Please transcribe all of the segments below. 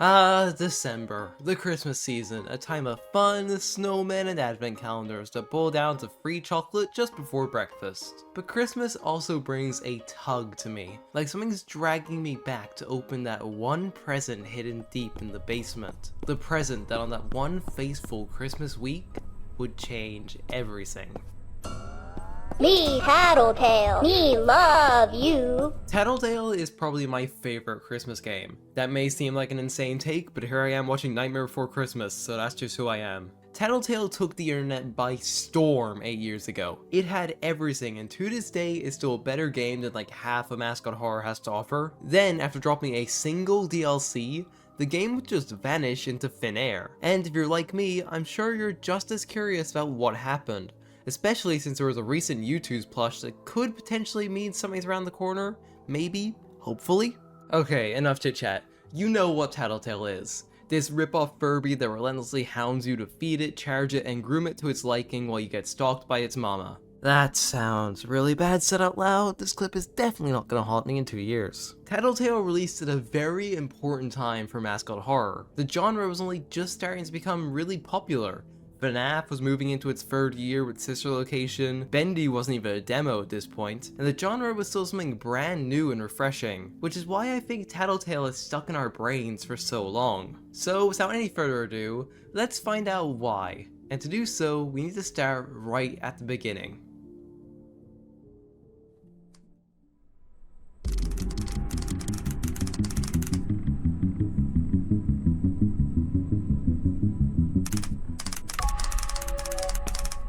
Ah, December, the Christmas season, a time of fun, snowmen, and advent calendars that boil down to free chocolate just before breakfast. But Christmas also brings a tug to me, like something's dragging me back to open that one present hidden deep in the basement. The present that on that one faithful Christmas week would change everything. Me, Tattletail. Me love you. Tattletail is probably my favorite Christmas game. That may seem like an insane take, but here I am watching Nightmare Before Christmas, so that's just who I am. Tattletail took the internet by storm 8 years ago. It had everything, and to this day is still a better game than like half a Mascot horror has to offer. Then, after dropping a single DLC, the game would just vanish into thin air. And if you're like me, I'm sure you're just as curious about what happened. Especially since there was a recent YouTube's plush that could potentially mean something's around the corner. Maybe. Hopefully. Okay, enough chit chat. You know what Tattletail is. This rip-off Furby that relentlessly hounds you to feed it, charge it, and groom it to its liking while you get stalked by its mama. That sounds really bad said out loud. This clip is definitely not gonna haunt me in 2 years. Tattletail released at a very important time for Mascot horror. The genre was only just starting to become really popular. FNAF was moving into its third year with Sister Location, Bendy wasn't even a demo at this point, and the genre was still something brand new and refreshing, which is why I think Tattletail is stuck in our brains for so long. So without any further ado, let's find out why. And to do so, we need to start right at the beginning.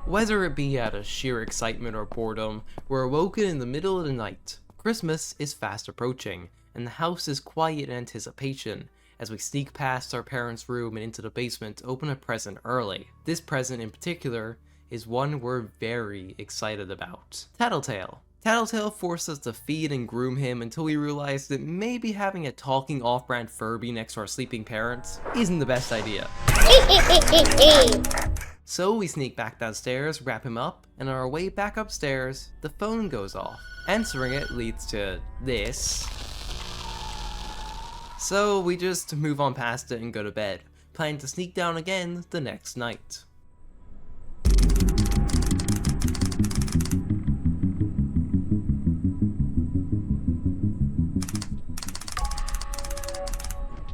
Whether it be out of sheer excitement or boredom, we're awoken in the middle of the night. Christmas is fast approaching, and the house is quiet in anticipation as we sneak past our parents' room and into the basement to open a present early. This present in particular is one we're very excited about. Tattletail. Tattletail forced us to feed and groom him until we realized that maybe having a talking off-brand Furby next to our sleeping parents isn't the best idea. So we sneak back downstairs, wrap him up, and on our way back upstairs, the phone goes off. Answering it leads to this. So we just move on past it and go to bed, planning to sneak down again the next night.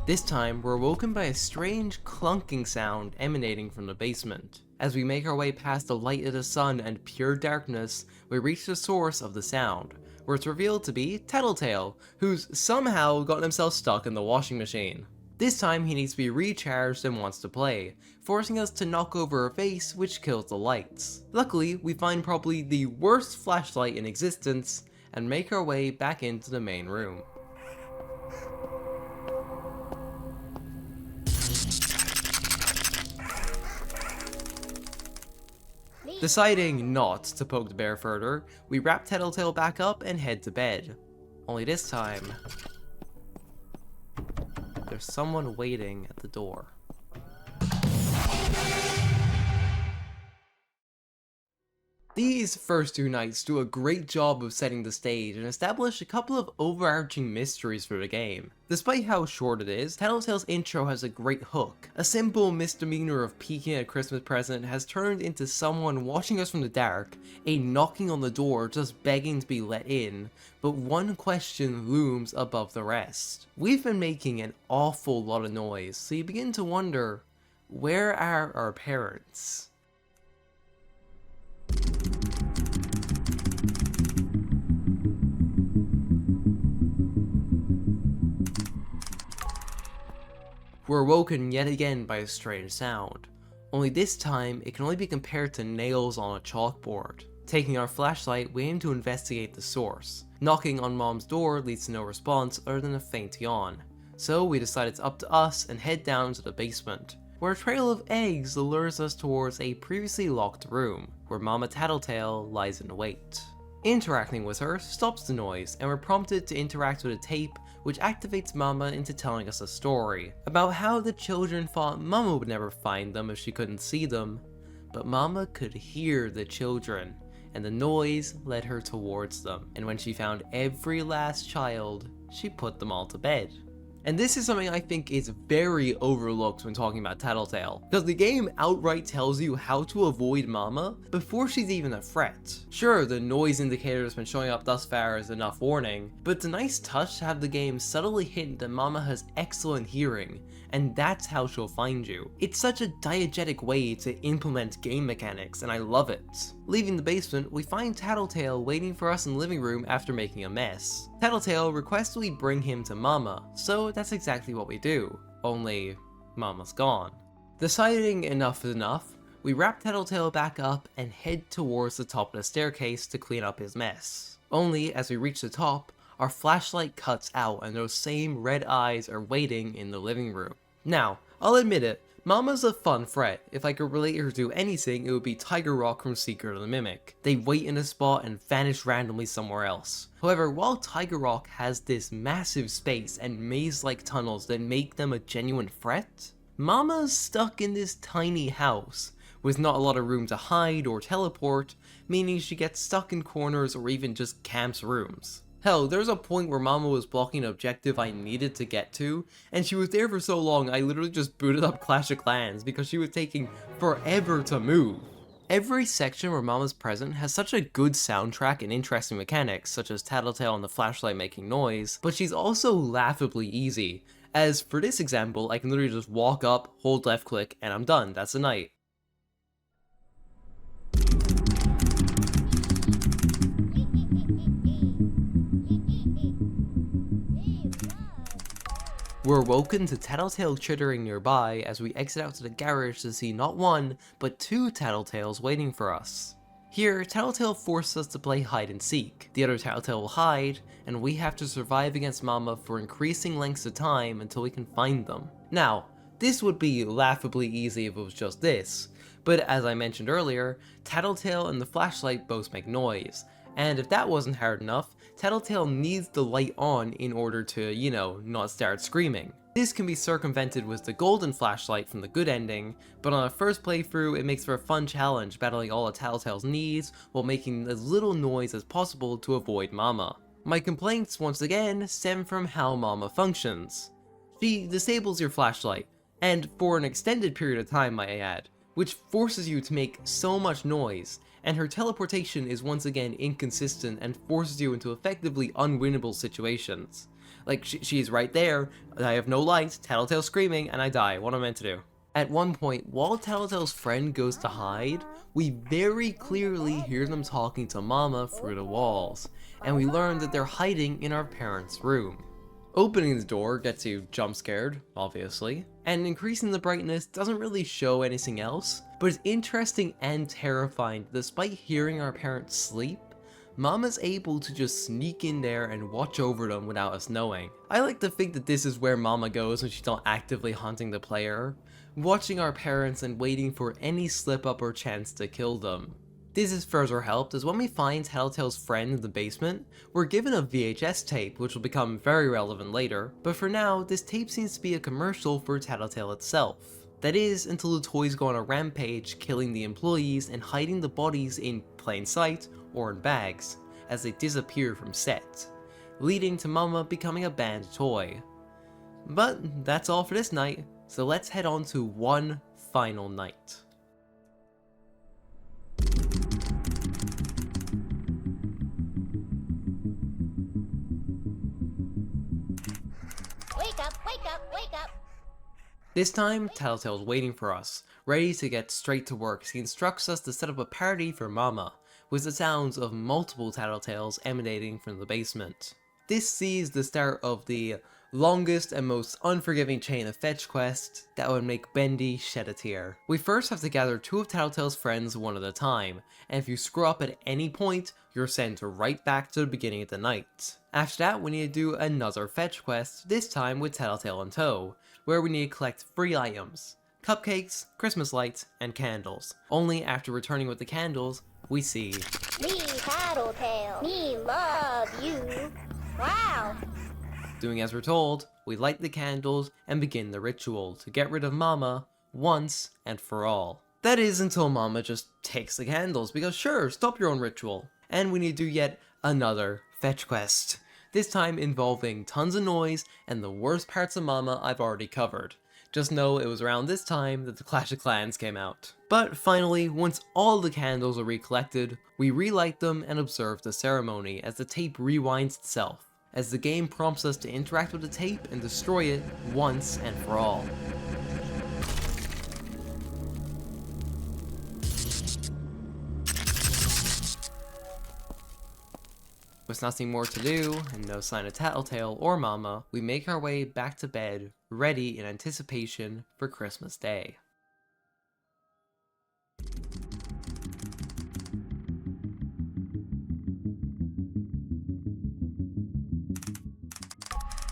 This time, we're woken by a strange clunking sound emanating from the basement. As we make our way past the light of the sun and pure darkness, we reach the source of the sound, where it's revealed to be Tattletail, who's somehow gotten himself stuck in the washing machine. This time he needs to be recharged and wants to play, forcing us to knock over a vase which kills the lights. Luckily, we find probably the worst flashlight in existence, and make our way back into the main room. Deciding not to poke the bear further, we wrap Tattletail back up and head to bed. Only this time, there's someone waiting at the door. These first 2 nights do a great job of setting the stage and establish a couple of overarching mysteries for the game. Despite how short it is, Tattletail's intro has a great hook. A simple misdemeanor of peeking at a Christmas present has turned into someone watching us from the dark, a knocking on the door just begging to be let in, but one question looms above the rest. We've been making an awful lot of noise, so you begin to wonder, where are our parents? We're awoken yet again by a strange sound, only this time it can only be compared to nails on a chalkboard. Taking our flashlight, we aim to investigate the source. Knocking on Mom's door leads to no response other than a faint yawn, so we decide it's up to us and head down to the basement, where a trail of eggs lures us towards a previously locked room, where Mama Tattletail lies in wait. Interacting with her stops the noise, and we're prompted to interact with a tape which activates Mama into telling us a story about how the children thought Mama would never find them if she couldn't see them, but Mama could hear the children, and the noise led her towards them, and when she found every last child, she put them all to bed. And this is something I think is very overlooked when talking about Tattletail, because the game outright tells you how to avoid Mama before she's even a threat. Sure, the noise indicator that's been showing up thus far is enough warning, but it's a nice touch to have the game subtly hint that Mama has excellent hearing, and that's how she'll find you. It's such a diegetic way to implement game mechanics, and I love it. Leaving the basement, we find Tattletail waiting for us in the living room after making a mess. Tattletail requests we bring him to Mama, so that's exactly what we do, only Mama's gone. Deciding enough is enough, we wrap Tattletail back up and head towards the top of the staircase to clean up his mess. Only as we reach the top, our flashlight cuts out and those same red eyes are waiting in the living room. Now, I'll admit it, Mama's a fun threat. If I could relate her to anything, it would be Tiger Rock from Secret of the Mimic. They wait in a spot and vanish randomly somewhere else. However, while Tiger Rock has this massive space and maze-like tunnels that make them a genuine threat, Mama's stuck in this tiny house, with not a lot of room to hide or teleport, meaning she gets stuck in corners or even just camps rooms. Hell, there was a point where Mama was blocking an objective I needed to get to, and she was there for so long I literally just booted up Clash of Clans because she was taking forever to move. Every section where Mama's present has such a good soundtrack and interesting mechanics, such as Tattletail and the flashlight making noise, but she's also laughably easy, as for this example I can literally just walk up, hold left click, and I'm done, that's the night. We're woken to Tattletail chittering nearby as we exit out to the garage to see not one, but two Tattletails waiting for us. Here, Tattletail forces us to play hide and seek. The other Tattletail will hide, and we have to survive against Mama for increasing lengths of time until we can find them. Now, this would be laughably easy if it was just this, but as I mentioned earlier, Tattletail and the flashlight both make noise, and if that wasn't hard enough, Tattletail needs the light on in order to, you know, not start screaming. This can be circumvented with the golden flashlight from the good ending, but on a first playthrough it makes for a fun challenge battling all of Tattletail's needs while making as little noise as possible to avoid Mama. My complaints once again stem from how Mama functions. She disables your flashlight, and for an extended period of time might I add, which forces you to make so much noise, and her teleportation is once again inconsistent and forces you into effectively unwinnable situations. Like, she's right there, I have no light, Tattletail screaming, and I die. What am I meant to do? At one point, while Tattletail's friend goes to hide, we very clearly hear them talking to Mama through the walls, and we learn that they're hiding in our parents' room. Opening the door gets you jump scared, obviously, and increasing the brightness doesn't really show anything else, but it's interesting and terrifying that despite hearing our parents sleep, Mama's able to just sneak in there and watch over them without us knowing. I like to think that this is where Mama goes when she's not actively hunting the player, watching our parents and waiting for any slip up or chance to kill them. This is further helped as when we find Tattletail's friend in the basement, we're given a VHS tape which will become very relevant later, but for now this tape seems to be a commercial for Tattletail itself. That is, until the toys go on a rampage, killing the employees and hiding the bodies in plain sight or in bags, as they disappear from set, leading to Mama becoming a banned toy. But that's all for this night, so let's head on to one final night. Wake up, wake up, wake up! This time, Tattletail's waiting for us, ready to get straight to work as he instructs us to set up a party for Mama, with the sounds of multiple Tattletails emanating from the basement. This sees the start of the longest and most unforgiving chain of fetch quests that would make Bendy shed a tear. We first have to gather two of Tattletail's friends one at a time, and if you screw up at any point, you're sent right back to the beginning of the night. After that, we need to do another fetch quest, this time with Tattletail in tow, where we need to collect 3 items: cupcakes, Christmas lights, and candles. Only after returning with the candles, we see Me, Tattletail. Me, love you. Wow. Doing as we're told, we light the candles and begin the ritual to get rid of Mama once and for all. That is until Mama just takes the candles, because sure, stop your own ritual. And we need to do yet another fetch quest. this time involving tons of noise and the worst parts of Mama I've already covered. Just know it was around this time that the Clash of Clans came out. But finally, once all the candles are recollected, we relight them and observe the ceremony as the tape rewinds itself, as the game prompts us to interact with the tape and destroy it once and for all. With nothing more to do, and no sign of Tattletail or Mama, we make our way back to bed, ready in anticipation for Christmas Day.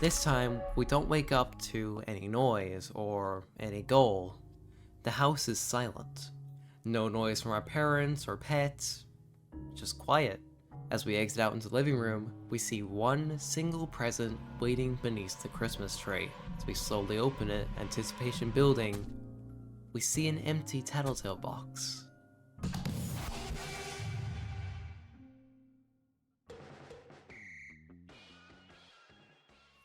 This time, we don't wake up to any noise or any goal. The house is silent. No noise from our parents or pets, just quiet. As we exit out into the living room, we see one single present waiting beneath the Christmas tree. As we slowly open it, anticipation building, we see an empty Tattletail box.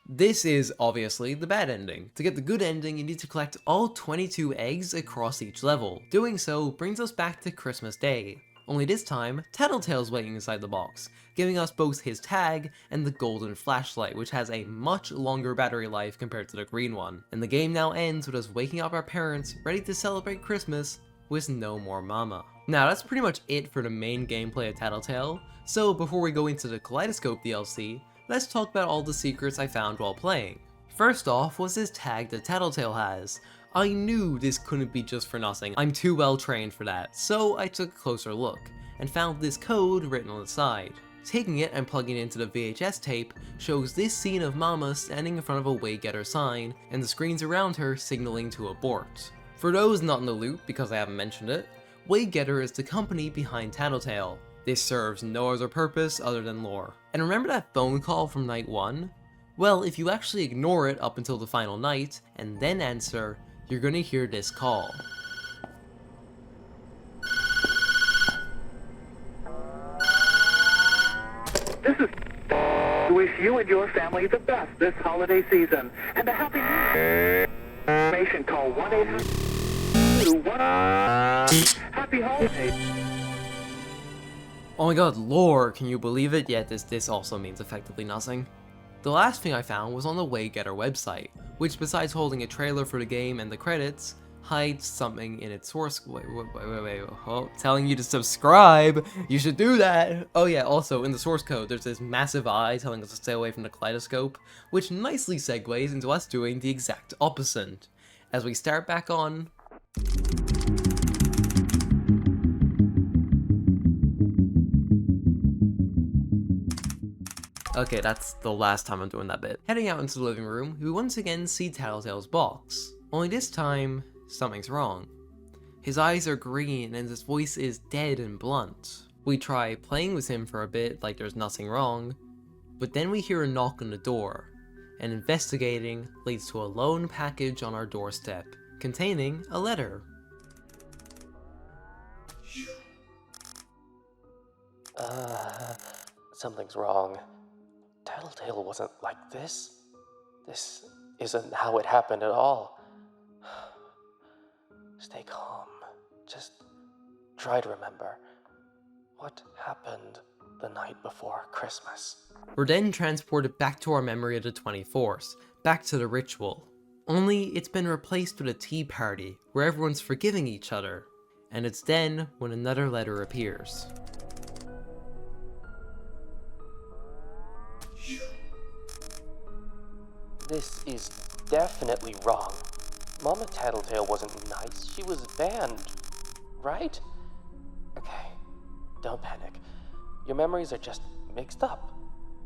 This is obviously the bad ending. To get the good ending, you need to collect all 22 eggs across each level. Doing so brings us back to Christmas Day. Only this time, Tattletail's waiting inside the box, giving us both his tag and the golden flashlight, which has a much longer battery life compared to the green one. And the game now ends with us waking up our parents, ready to celebrate Christmas with no more Mama. Now that's pretty much it for the main gameplay of Tattletail, so before we go into the Kaleidoscope DLC, let's talk about all the secrets I found while playing. First off was this tag that Tattletail has. I knew this couldn't be just for nothing, I'm too well trained for that, so I took a closer look, and found this code written on the side. Taking it and plugging it into the VHS tape shows this scene of Mama standing in front of a Waygetter sign, and the screens around her signaling to abort. For those not in the loop, because I haven't mentioned it, Waygetter is the company behind Tattletail. This serves no other purpose other than lore. And remember that phone call from night 1? Well, if you actually ignore it up until the final night, and then answer, you're gonna hear this call. This is to wish you and your family the best this holiday season, and a happy new year. Information, call 1-800-21 Happy Holidays. Oh my god, lore, can you believe it? Yet this also means effectively nothing. The last thing I found was on the Waygetter website, which besides holding a trailer for the game and the credits, hides something in its source. Wait, oh, telling you to subscribe! You should do that! Oh yeah, also in the source code there's this massive eye telling us to stay away from the kaleidoscope, which nicely segues into us doing the exact opposite. As we start back on... Okay, that's the last time I'm doing that bit. Heading out into the living room, we once again see Tattletail's box. Only this time, something's wrong. His eyes are green and his voice is dead and blunt. We try playing with him for a bit like there's nothing wrong, but then we hear a knock on the door, and investigating leads to a lone package on our doorstep, containing a letter. Something's wrong. Tattletail wasn't like this. This isn't how it happened at all. Stay calm. Just try to remember what happened the night before Christmas. We're then transported back to our memory of the 24th, back to the ritual. Only it's been replaced with a tea party where everyone's forgiving each other. And it's then when another letter appears. This is definitely wrong. Mama Tattletail wasn't nice. She was banned, right? Okay, don't panic. Your memories are just mixed up.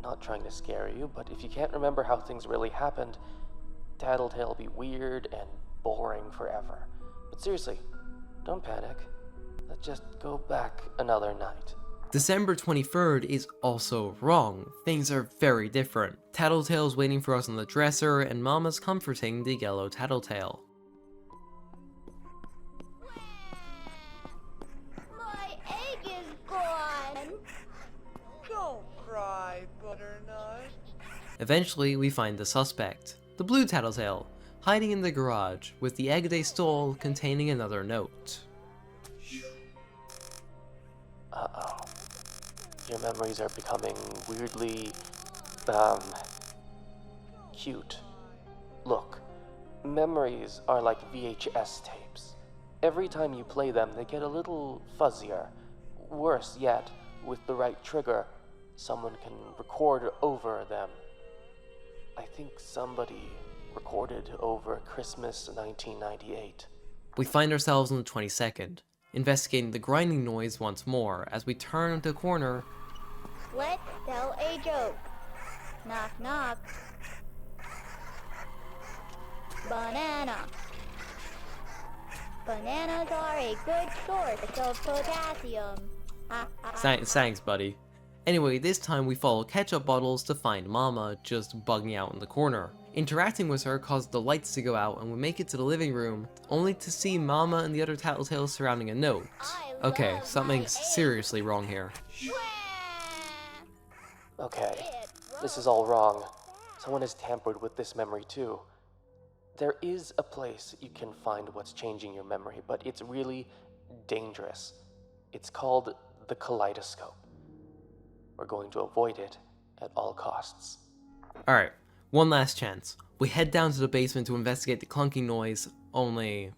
Not trying to scare you, but if you can't remember how things really happened, Tattletail will be weird and boring forever. But seriously, don't panic. Let's just go back another night. December 23rd is also wrong. Things are very different. Tattletail's waiting for us on the dresser, and Mama's comforting the yellow Tattletail. My egg is gone. Don't cry, Butternut. Eventually, we find the suspect, the blue Tattletail, hiding in the garage with the egg they stole containing another note. Uh-oh. Your memories are becoming weirdly, cute. Look, memories are like VHS tapes. Every time you play them, they get a little fuzzier. Worse yet, with the right trigger, someone can record over them. I think somebody recorded over Christmas 1998. We find ourselves on the 22nd, investigating the grinding noise once more as we turn the corner. Let's tell a joke. Knock knock. Banana. Bananas are a good source of potassium. Ha, ha, ha. Thanks, buddy. Anyway, this time we follow ketchup bottles to find Mama just bugging out in the corner. Interacting with her caused the lights to go out and we make it to the living room, only to see Mama and the other Tattletails surrounding a note. Okay, something's seriously wrong here. Okay, this is all wrong. Someone has tampered with this memory too. There is a place you can find what's changing your memory, but it's really dangerous. It's called the Kaleidoscope. We're going to avoid it at all costs. Alright, one last chance. We head down to the basement to investigate the clunking noise, only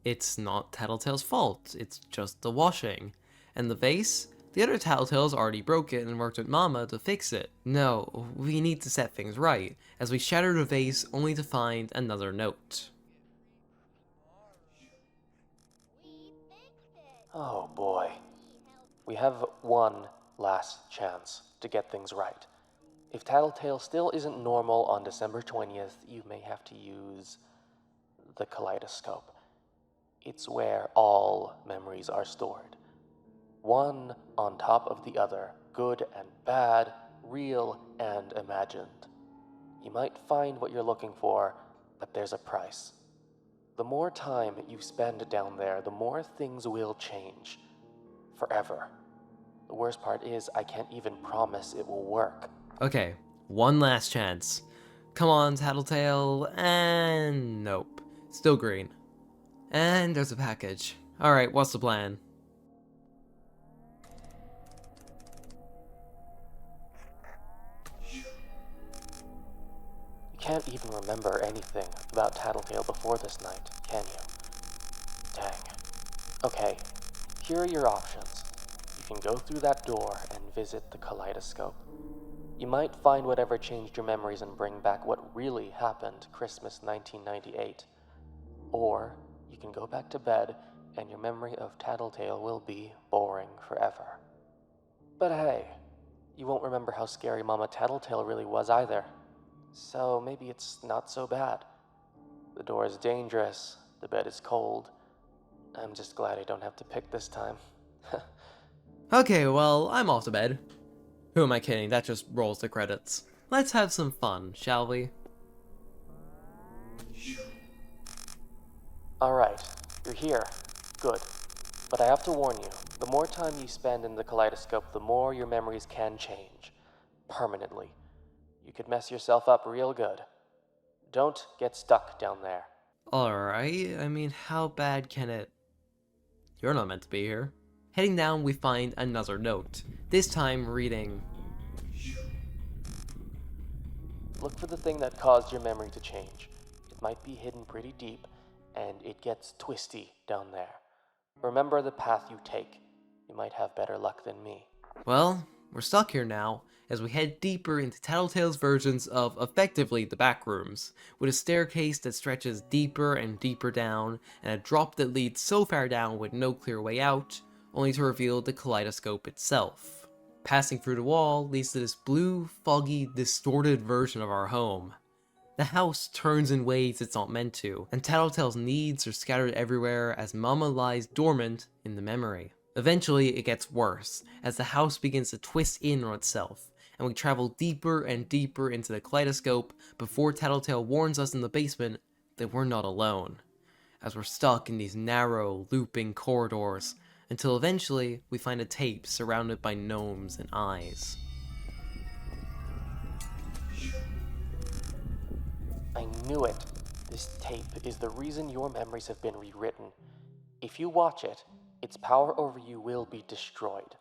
it's not Tattletail's fault, it's just the washing. And the vase? The other Tattletails already broke it and worked with Mama to fix it. No, we need to set things right, as we shatter the vase only to find another note. Oh boy. We have one last chance to get things right. If Tattletail still isn't normal on December 20th, you may have to use the Kaleidoscope. It's where all memories are stored. One on top of the other, good and bad, real and imagined. You might find what you're looking for, but there's a price. The more time you spend down there, the more things will change. Forever. The worst part is, I can't even promise it will work. Okay, one last chance. Come on, Tattletail, and nope. Still green. And there's a package. Alright, what's the plan? You can't even remember anything about Tattletail before this night, can you? Dang. Okay, here are your options. You can go through that door and visit the Kaleidoscope. You might find whatever changed your memories and bring back what really happened Christmas 1998. Or you can go back to bed and your memory of Tattletail will be boring forever. But hey, you won't remember how scary Mama Tattletail really was either. So maybe it's not so bad. The door is dangerous, the bed is cold. I'm just glad I don't have to pick this time. Okay, well, I'm off to bed. Who am I kidding? That just rolls the credits. Let's have some fun, shall we? Alright, you're here. Good. But I have to warn you, the more time you spend in the Kaleidoscope, the more your memories can change. Permanently. You could mess yourself up real good. Don't get stuck down there. Alright, I mean, how bad can it... You're not meant to be here. Heading down, we find another note. This time reading... Look for the thing that caused your memory to change. It might be hidden pretty deep, and it gets twisty down there. Remember the path you take. You might have better luck than me. Well, we're stuck here now, as we head deeper into Tattletail's versions of effectively the back rooms, with a staircase that stretches deeper and deeper down, and a drop that leads so far down with no clear way out, only to reveal the Kaleidoscope itself. Passing through the wall leads to this blue, foggy, distorted version of our home. The house turns in ways it's not meant to, and Tattletail's needs are scattered everywhere as Mama lies dormant in the memory. Eventually, it gets worse, as the house begins to twist in on itself, and we travel deeper and deeper into the Kaleidoscope before Tattletail warns us in the basement that we're not alone, as we're stuck in these narrow, looping corridors, until eventually we find a tape surrounded by gnomes and eyes. I knew it. This tape is the reason your memories have been rewritten. If you watch it, its power over you will be destroyed.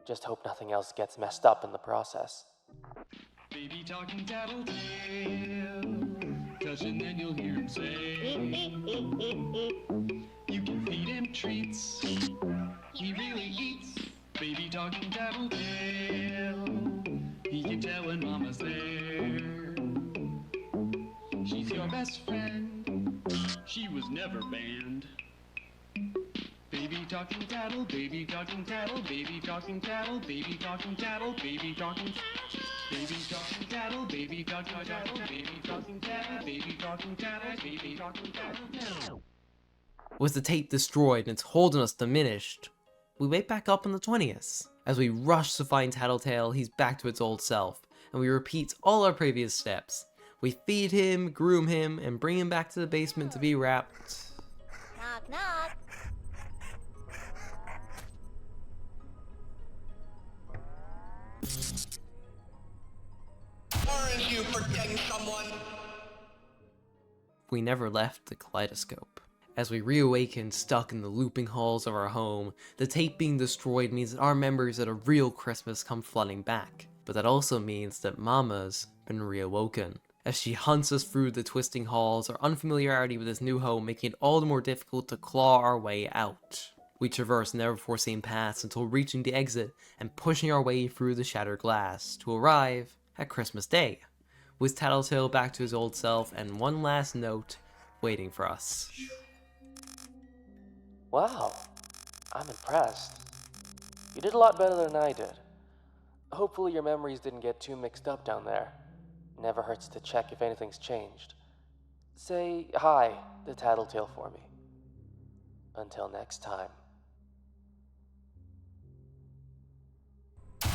Just hope nothing else gets messed up in the process. Baby talking tattletale, touch and then you'll hear him say, you can feed him treats, he really eats. Baby talking tattletale, he can tell when mama's there. She's your best friend, she was never banned. Baby talking tattle, baby talking tattle, baby talking tattle, baby talking tattle, baby talking tattle. Baby talking tattle, baby talking tattle, baby talking tattle, baby talking tattle, baby talking tattle. With the tape destroyed and its holdiness diminished, we wake back up on the 20th. As we rush to find Tattletail, he's back to its old self, and we repeat all our previous steps. We feed him, groom him, and bring him back to the basement to be wrapped. Knock, knock. Aren't you forgetting someone? We never left the Kaleidoscope. As we reawaken stuck in the looping halls of our home, the tape being destroyed means that our memories of a real Christmas come flooding back. But that also means that Mama's been reawoken. As she hunts us through the twisting halls, our unfamiliarity with this new home making it all the more difficult to claw our way out. We traverse never-before-seen paths until reaching the exit and pushing our way through the shattered glass to arrive at Christmas Day, with Tattletail back to his old self and one last note waiting for us. Wow, I'm impressed. You did a lot better than I did. Hopefully your memories didn't get too mixed up down there. Never hurts to check if anything's changed. Say hi to Tattletail for me. Until next time.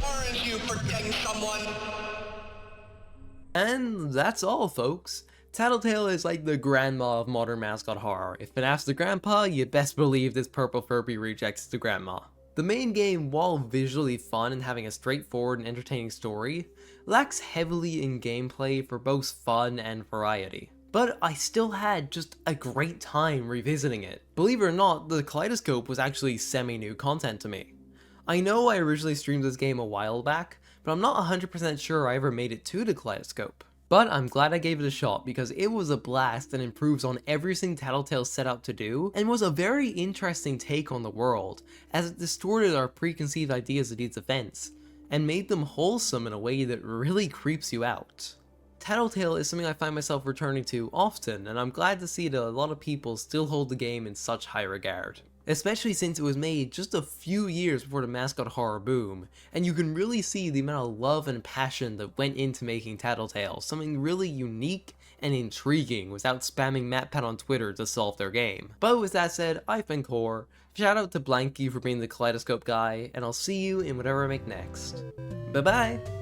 Aren't you forgetting someone? And that's all, folks. Tattletail is like the grandma of modern mascot horror. If FNAF's the grandpa, you best believe this purple Furby rejects the grandma. The main game, while visually fun and having a straightforward and entertaining story, lacks heavily in gameplay for both fun and variety. But I still had just a great time revisiting it. Believe it or not, the Kaleidoscope was actually semi-new content to me. I know I originally streamed this game a while back, but I'm not 100% sure I ever made it to the Kaleidoscope. But I'm glad I gave it a shot because it was a blast and improves on everything Tattletail set out to do, and was a very interesting take on the world, as it distorted our preconceived ideas of these events, and made them wholesome in a way that really creeps you out. Tattletail is something I find myself returning to often, and I'm glad to see that a lot of people still hold the game in such high regard. Especially since it was made just a few years before the mascot horror boom, and you can really see the amount of love and passion that went into making Tattletail something really unique and intriguing without spamming MatPat on Twitter to solve their game. But with that said, I've been Core, shout out to Blanky for being the Kaleidoscope guy, and I'll see you in whatever I make next. Bye bye!